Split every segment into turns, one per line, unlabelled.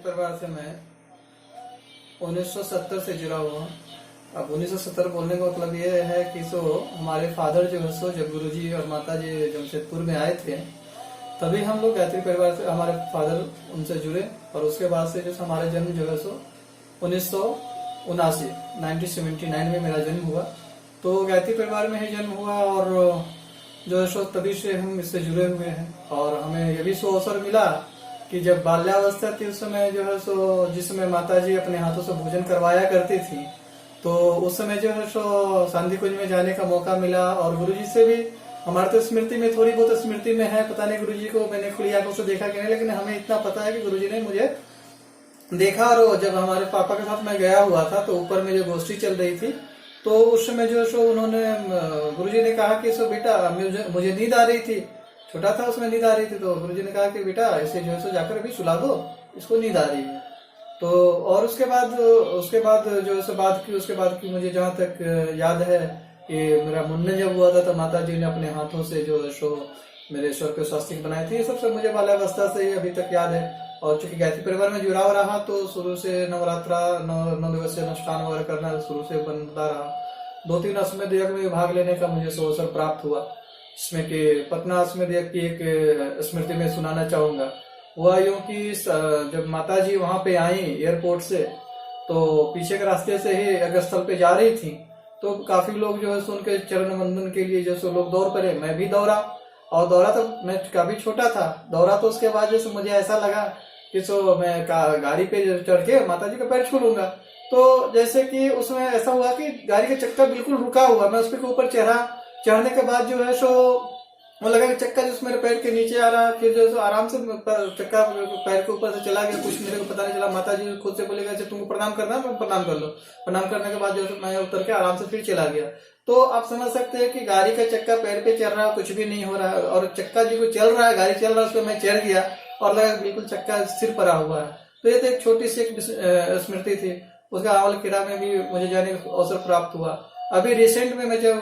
परिवार से मैं 1970 से जुड़ा हुआ हूँ। अब 1970 बोलने का मतलब ये है कि हमारे फादर जो है जब गुरुजी और माता जी जमशेदपुर में आए थे तभी हम लोग गायत्री परिवार से हमारे फादर उनसे जुड़े और उसके बाद से जो हमारा जन्म जो है 1979 1979 में मेरा जन्म हुआ। तो गायत्री परिवार में ही जन्म हुआ और जो है तभी से हम इससे जुड़े हुए हैं। और हमें ये भी अवसर मिला कि जब बाल्यावस्था थी उस समय जो है जिस समय माता जी अपने हाथों से भोजन करवाया करती थी तो उस समय जो है शांति कुंज में जाने का मौका मिला। और गुरुजी से भी हमारे तो स्मृति में थोड़ी बहुत स्मृति में है, पता नहीं गुरुजी को मैंने खुली आंखों से देखा कि नहीं, लेकिन हमें इतना पता है कि गुरुजी ने मुझे देखा। और जब हमारे पापा के साथ मैं गया हुआ था तो ऊपर में जो गोष्ठी चल रही थी तो उस समय जो है उन्होंने गुरुजी ने कहा कि बेटा मुझे नींद आ रही थी, छोटा था उसमें नींद आ रही थी, तो गुरुजी ने कहा कि बेटा इसे जो है जाकर अभी सुला दो, इसको नींद आ रही है। तो और उसके बाद जो है उसके बाद की मुझे जहाँ तक याद है कि मेरा मुन्नन जब हुआ था तो माता जी ने अपने हाथों से जो है मेरे स्वर के स्वास्तिक बनाए थे। ये सब मुझे बाल्यावस्था से ही अभी तक याद है। और चूंकि गायत्री परिवार में जुड़ाव रहा तो शुरू से नवरात्रा 9 दिवसीय अनुष्ठान वगैरह करना शुरू से बनता रहा। 2-3 अश्वमेध यज्ञ में भाग लेने का मुझे अवसर प्राप्त हुआ, जिसमें कि पटना अश्वमेध यज्ञ की एक स्मृति में सुनाना चाहूंगा। हुआ यूं कि जब माता जी वहां पे आई एयरपोर्ट से तो पीछे के रास्ते से ही यज्ञ स्थल पे जा रही थी तो काफी लोग जो है उनके चरण वंदन के लिए जो लोग दौड़ पड़े, मैं भी दौड़ा। और दौड़ा तो मैं काफी छोटा था, दौड़ा तो उसके बाद जैसे मुझे ऐसा लगा कि मैं गाड़ी पे चढ़ के माता जी का पैर छू लूंगा। तो जैसे कि उसमें ऐसा हुआ कि गाड़ी का चक्का बिल्कुल रुका हुआ, मैं उसके ऊपर चढ़ने के बाद जो है वो लगा कि चक्का जो मेरे पैर के नीचे आ रहा, फिर जो आराम से चक्का पैर के ऊपर से चला गया। कुछ मेरे को पता नहीं चला, माता जी खुद से बोलेगा अच्छा तुमको प्रणाम करना है, प्रणाम कर लो। प्रणाम करने के बाद जो मैं उतर के आराम से फिर चला गया। तो आप समझ सकते हैं कि गाड़ी का चक्का पैर पे चल रहा, कुछ भी नहीं हो रहा और चक्का जी को चल रहा है, गाड़ी चल रहा है, उस पर मैं चढ़ गया और लगा बिल्कुल चक्का सिर पड़ा हुआ है। तो ये तो एक छोटी सी स्मृति थी। उसका आवल किला में भी मुझे जाने का अवसर प्राप्त हुआ। अभी रिसेंट में मैं जब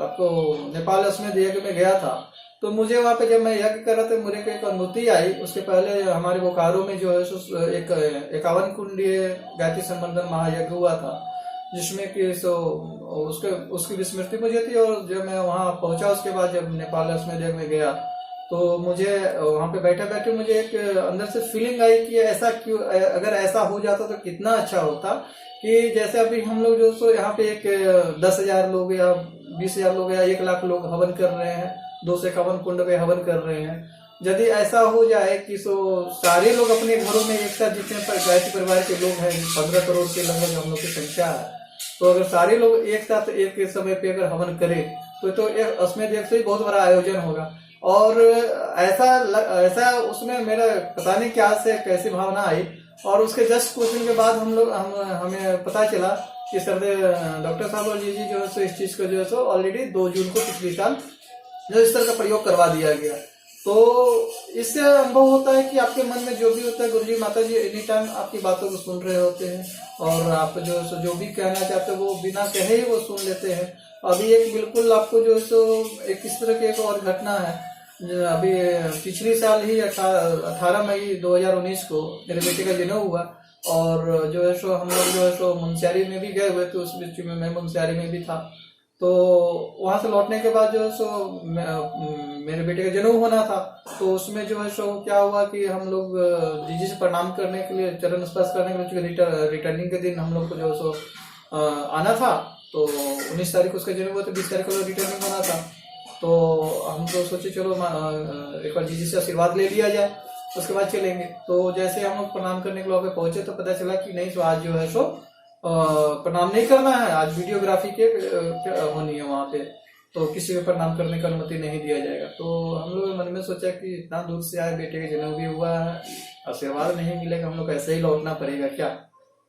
आपको नेपाल अश्वमेध यज्ञ में गया था तो मुझे वहां पे जब मैं यज्ञ कर रहा था मुझे को एक अनुभूति आई। उसके पहले हमारे बोकारो में जो है एक 51 कुंडीय गायत्री संबंधन महायज्ञ हुआ था, जिसमें कि उसकी विस्मृति मुझे थी। और जब मैं वहां पहुंचा उसके बाद जब नेपाल अश्वमेध यज्ञ में गया तो मुझे वहां पे बैठे बैठे मुझे एक अंदर से फीलिंग आई कि ऐसा क्यों, अगर ऐसा हो जाता तो कितना अच्छा होता। कि जैसे अभी हम लोग जो यहाँ पे एक 10,000 लोग या 20,000 लोग या 1 लाख लोग हवन कर रहे हैं, 251 कुंड पे हवन कर रहे हैं। यदि ऐसा हो जाए कि सारे लोग अपने घरों में एक साथ, जितने गायत्री परिवार के लोग हैं 15 करोड़ के लगभग हम लोग की संख्या है, तो अगर सारे लोग एक साथ एक समय पे अगर हवन करें तो एक अश्वमेध यज्ञ से बहुत बड़ा आयोजन होगा। और ऐसा उसमें मेरा पता नहीं क्या से कैसी भावना आई। और उसके जस्ट कुछ दिन के बाद हमें पता चला कि सर डॉक्टर साहब और जी जो है इस चीज को जो है ऑलरेडी 2 जून को पिछले साल जो इस तरह का प्रयोग करवा दिया गया। तो इससे अनुभव होता है कि आपके मन में जो भी होता है गुरुजी माता जी एनी टाइम आपकी बातों को सुन रहे होते हैं और आप जो भी कहना चाहते हैं वो बिना कहे ही वो सुन लेते हैं। अभी एक बिल्कुल आपको जो एक इस तरह की एक और घटना है। अभी पिछले साल ही 18 मई 2019 को मेरे बेटे का जन्म हुआ और जो है हम लोग जो है मुनस्यारी में भी गए हुए थे। उस बीच में मैं मुनस्यारी में भी था। तो वहां से लौटने के बाद जो है मेरे बेटे का जन्म होना था। तो उसमें जो है क्या हुआ कि हम लोग जीजी से प्रणाम करने के लिए, चरण स्पर्श करने के लिए रिटर्निंग के दिन हम लोग को जो आना था। तो 19 तारीख को उसका जन्म हुआ, तो 20 तारीख को रिटर्निंग होना था। तो हम तो सोचे चलो एक बार जीजी से आशीर्वाद ले लिया जाए, उसके बाद चलेंगे। तो जैसे हम लोग प्रणाम करने के लिए पहुंचे तो पता चला कि नहीं आज जो है प्रणाम नहीं करना है, आज वीडियोग्राफी के होनी है वहां पे, तो किसी को प्रणाम करने का अनुमति नहीं दिया जाएगा। तो हम लोग मन में सोचा कि इतना दूर से आए, बेटे का जन्म भी हुआ है, आशीर्वाद नहीं मिलेगा, हम लोग ऐसे ही लौटना पड़ेगा क्या।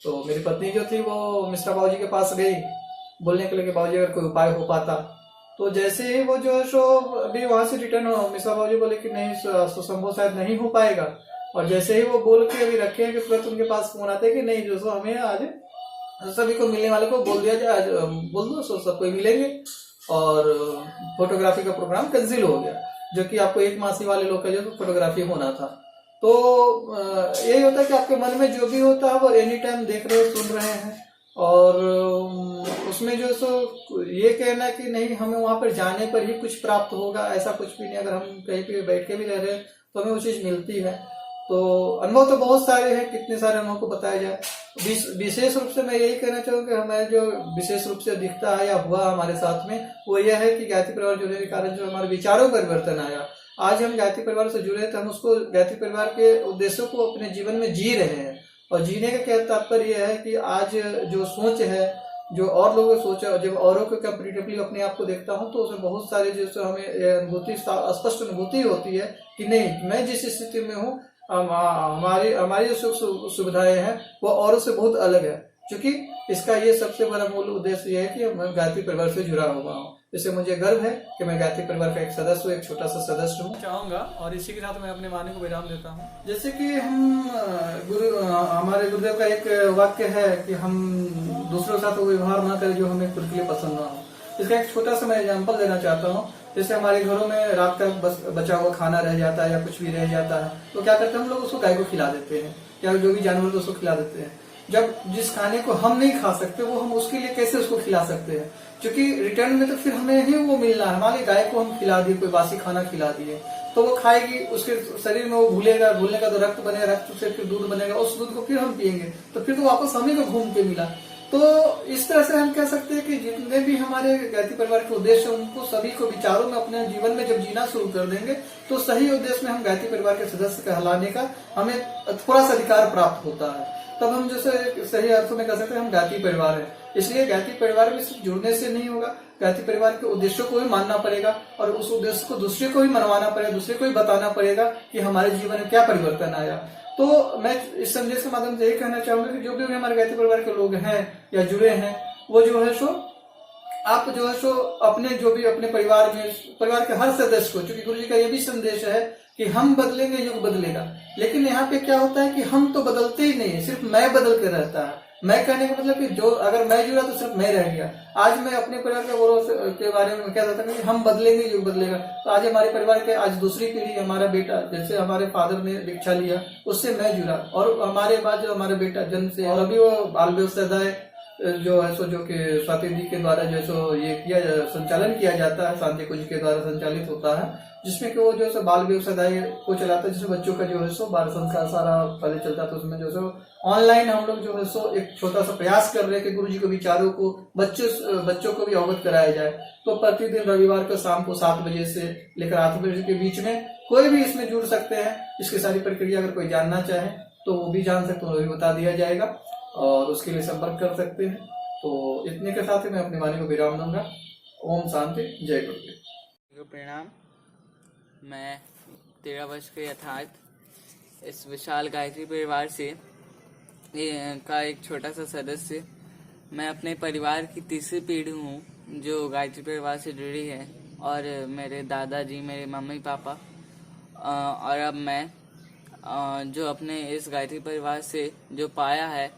तो मेरी पत्नी जो थी वो मिश्रा बाबूजी के पास गई बोलने के लिए कि बाबूजी अगर कोई उपाय हो पाता। तो जैसे ही वो जो अभी वहां से रिटर्न हो, मिश्रा बाबूजी बोले कि नहीं संभव शायद नहीं हो पाएगा। और जैसे ही वो बोल के अभी रखे हैं कि तुरंत उनके पास फोन आता है कि नहीं जो हमें आज सभी को मिलने वाले को बोल दिया जाए, आज बोल दो सब कोई मिलेंगे। और फोटोग्राफी का प्रोग्राम कैंसिल हो गया, जो कि आपको 1 मासी वाले लोग का जो फोटोग्राफी होना था। तो यही होता है कि आपके मन में जो भी होता है वो एनी टाइम देख रहे सुन रहे हैं, और उसमें जो सो ये कहना कि नहीं हमें वहां पर जाने पर ही कुछ प्राप्त होगा, ऐसा कुछ भी नहीं। अगर हम कहीं पे बैठ के भी रह रहे हैं तो हमें वो चीज मिलती है। तो अनुभव तो बहुत सारे हैं, कितने सारे अनुभव को बताया जाए। विशेष रूप से मैं यही कहना चाहूँ कि हमें जो विशेष रूप से दिखता है या हुआ हमारे साथ में, वो यह है कि गायत्री परिवार जुड़ने के कारण जो हमारे विचारों में परिवर्तन आया। आज हम गायत्री परिवार से जुड़े तो हम उसको गायत्री परिवार के उद्देश्यों को अपने जीवन में जी रहे हैं। और जीने का क्या तात्पर्य यह है कि आज जो सोच है, जो और लोगों की सोच है, जब औरों को कंपेरेटिवली अपने आप को देखता हूँ तो उसमें बहुत सारे जैसे हमें अनुभूति, स्पष्ट अनुभूति होती है कि नहीं, मैं जिस स्थिति में हूँ, हमारी हमारी जो सुविधाएं हैं वो औरों से बहुत अलग है। क्योंकि इसका ये सबसे बड़ा मूल उद्देश्य ये है कि मैं गायत्री परिवार से जुड़ा हुआ हूँ। इससे मुझे गर्व है कि मैं गायत्री परिवार का एक सदस्य हूँ, एक छोटा सा सदस्य हूँ चाहूंगा। और इसी के साथ मैं अपने वाणी को विराम देता हूँ। जैसे कि हम हमारे गुरुदेव का एक वाक्य है कि हम दूसरों के साथ वो व्यवहार ना करें जो हमें खुद के लिए पसंद ना हो। इसका एक छोटा सा मैं एग्जाम्पल देना चाहता हूँ। जैसे हमारे घरों में रात का बचा हुआ खाना रह जाता है या कुछ भी रह जाता है, तो क्या करते हैं हम लोग उसको गाय को खिला देते हैं या जो भी जानवर को उसको खिला देते हैं। जब जिस खाने को हम नहीं खा सकते वो हम उसके लिए कैसे उसको खिला सकते हैं, क्योंकि रिटर्न में तो फिर हमें ही वो मिलना है। हमारी गाय को हम खिला दिए, कोई बासी खाना खिला दिए तो वो खाएगी, उसके शरीर में वो भूलेगा, भूलने का तो रक्त बनेगा, रक्त से फिर दूध बनेगा, उस दूध को फिर हम पियेंगे तो फिर तो वापस हमें को घूम के मिला। तो इस तरह से हम कह सकते हैं कि जितने भी हमारे गायत्री परिवार के उद्देश्य उनको सभी को विचारों में अपने जीवन में जब जीना शुरू कर देंगे तो सही उद्देश्य में हम गायत्री परिवार के सदस्य कहलाने का हमें थोड़ा सा अधिकार प्राप्त होता है। तब हम जैसे सही अर्थों में कह सकते हैं हम गायत्री परिवार है। इसलिए गायत्री परिवार में सिर्फ जुड़ने से नहीं होगा, गायत्री परिवार के उद्देश्यों को भी मानना पड़ेगा और उस उद्देश्य को दूसरे को भी मनवाना पड़ेगा, दूसरे को भी बताना पड़ेगा कि हमारे जीवन में क्या परिवर्तन आया। तो मैं इस संदेश के माध्यम से यही कहना चाहूंगा कि जो भी हमारे गायत्री परिवार के लोग हैं या जुड़े हैं, वो जो है सो आप जो है सो अपने जो भी अपने परिवार में, परिवार के हर सदस्य को, क्योंकि गुरु जी का ये भी संदेश है कि हम बदलेंगे युग बदलेगा। लेकिन यहाँ पे क्या होता है कि हम तो बदलते ही नहीं, सिर्फ मैं बदल के रहता है। मैं कहने का मतलब कि जो अगर मैं जुड़ा तो सिर्फ मैं रह गया। आज मैं अपने परिवार के गौरव के बारे में क्या कहता हूँ कि हम बदलेंगे युग बदलेगा। तो आज हमारे परिवार के आज दूसरी पीढ़ी, हमारा बेटा, जैसे हमारे फादर ने दीक्षा लिया उससे मैं जुड़ा, और हमारे बाद जो हमारा बेटा जन्म से, और अभी वो बाल व्यवसाय जो है सो जो कि स्वाति दी के द्वारा जो है सो ये संचालन किया जाता है, शांति कुंज के द्वारा संचालित होता है, जिसमें कि वो जो है बाल व्यवसाय को चलाता है, जिसमें बच्चों का जो है सो बाल संस्कार सारा पहले चलता था। उसमें जो है सो ऑनलाइन हम लोग जो है सो एक छोटा सा प्रयास कर रहे हैं कि गुरु जी के विचारों को बच्चों को भी अवगत कराया जाए। तो प्रतिदिन रविवार को शाम को 7 बजे से लेकर 8 बजे के बीच में कोई भी इसमें जुड़ सकते हैं। इसकी सारी प्रक्रिया अगर कोई जानना चाहे तो वो भी जान सकते, वो भी बता दिया जाएगा और उसके लिए संपर्क कर सकते हैं। तो इतने के साथ ही मैं अपनी वाणी को विराम दूंगा। ओम शांति, जय गुरुदेव।
प्रणाम। मैं 13 वर्ष के यथार्थ इस विशाल गायत्री परिवार से का एक छोटा सा सदस्य। मैं अपने परिवार की तीसरी पीढ़ी हूँ जो गायत्री परिवार से जुड़ी है, और मेरे दादाजी, मेरे मम्मी पापा और अब मैं जो अपने इस गायत्री परिवार से जो पाया है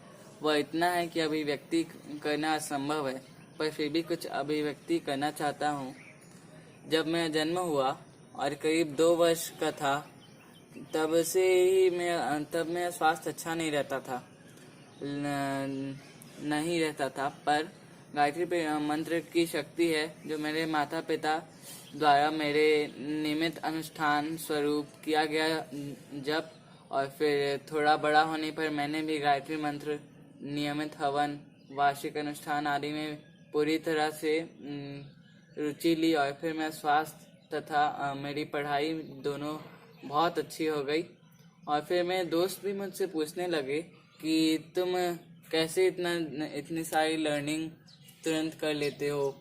वह इतना है कि अभिव्यक्ति करना असंभव है, पर फिर भी कुछ अभिव्यक्ति करना चाहता हूँ। जब मैं जन्म हुआ और करीब 2 वर्ष का था, तब से ही मेरा स्वास्थ्य अच्छा नहीं रहता था, पर गायत्री मंत्र की शक्ति है जो मेरे माता पिता द्वारा मेरे नियमित अनुष्ठान स्वरूप किया गया जप, और फिर थोड़ा बड़ा होने पर मैंने भी गायत्री मंत्र, नियमित हवन, वार्षिक अनुष्ठान आदि में पूरी तरह से रुचि ली, और फिर मैं स्वास्थ्य तथा मेरी पढ़ाई दोनों बहुत अच्छी हो गई। और फिर मेरे दोस्त भी मुझसे पूछने लगे कि तुम कैसे इतनी सारी लर्निंग तुरंत कर लेते हो।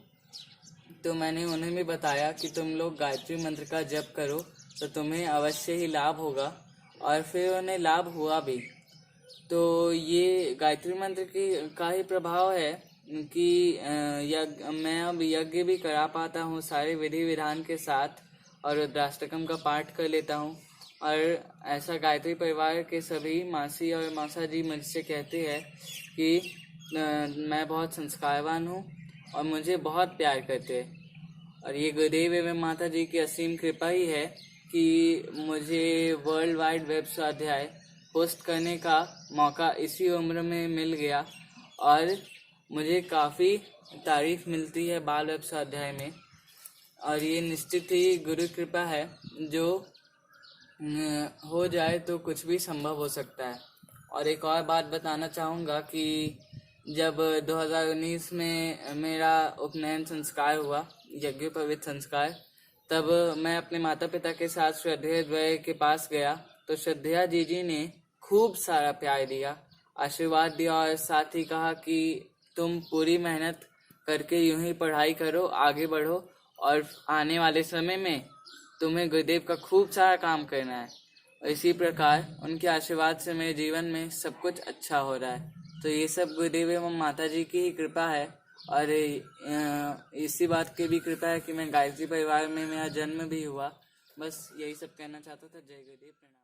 तो मैंने उन्हें भी बताया कि तुम लोग गायत्री मंत्र का जप करो तो तुम्हें अवश्य ही लाभ होगा, और फिर उन्हें लाभ हुआ भी। तो ये गायत्री मंत्र का ही प्रभाव है कि मैं अब यज्ञ भी करा पाता हूँ सारे विधि विधान के साथ, और रुद्राष्टकम का पाठ कर लेता हूँ। और ऐसा गायत्री परिवार के सभी मासी और मौसा जी मुझसे कहते हैं कि मैं बहुत संस्कारवान हूँ और मुझे बहुत प्यार करते हैं। और ये गुरुदेव एवं माता जी की असीम कृपा ही है कि मुझे वर्ल्ड वाइड वेब स्वाध्याय होस्ट करने का मौका इसी उम्र में मिल गया और मुझे काफ़ी तारीफ मिलती है बाल वेब स्वाध्याय में। और ये निश्चित ही गुरु कृपा है, जो हो जाए तो कुछ भी संभव हो सकता है। और एक और बात बताना चाहूँगा कि जब 2019 में मेरा उपनयन संस्कार हुआ, यज्ञोपवीत संस्कार, तब मैं अपने माता पिता के साथ श्रद्धेय द्वय के पास गया तो श्रद्धेया जी ने खूब सारा प्यार दिया, आशीर्वाद दिया और साथ ही कहा कि तुम पूरी मेहनत करके यूं ही पढ़ाई करो, आगे बढ़ो और आने वाले समय में तुम्हें गुरुदेव का खूब सारा काम करना है। और इसी प्रकार उनके आशीर्वाद से मेरे जीवन में सब कुछ अच्छा हो रहा है। तो ये सब गुरुदेव एवं माता जी की ही कृपा है। और इसी बात की भी कृपा है कि मैं गायत्री परिवार में मेरा जन्म भी हुआ। बस यही सब कहना चाहता था। जय गुरुदेव, प्रणाम।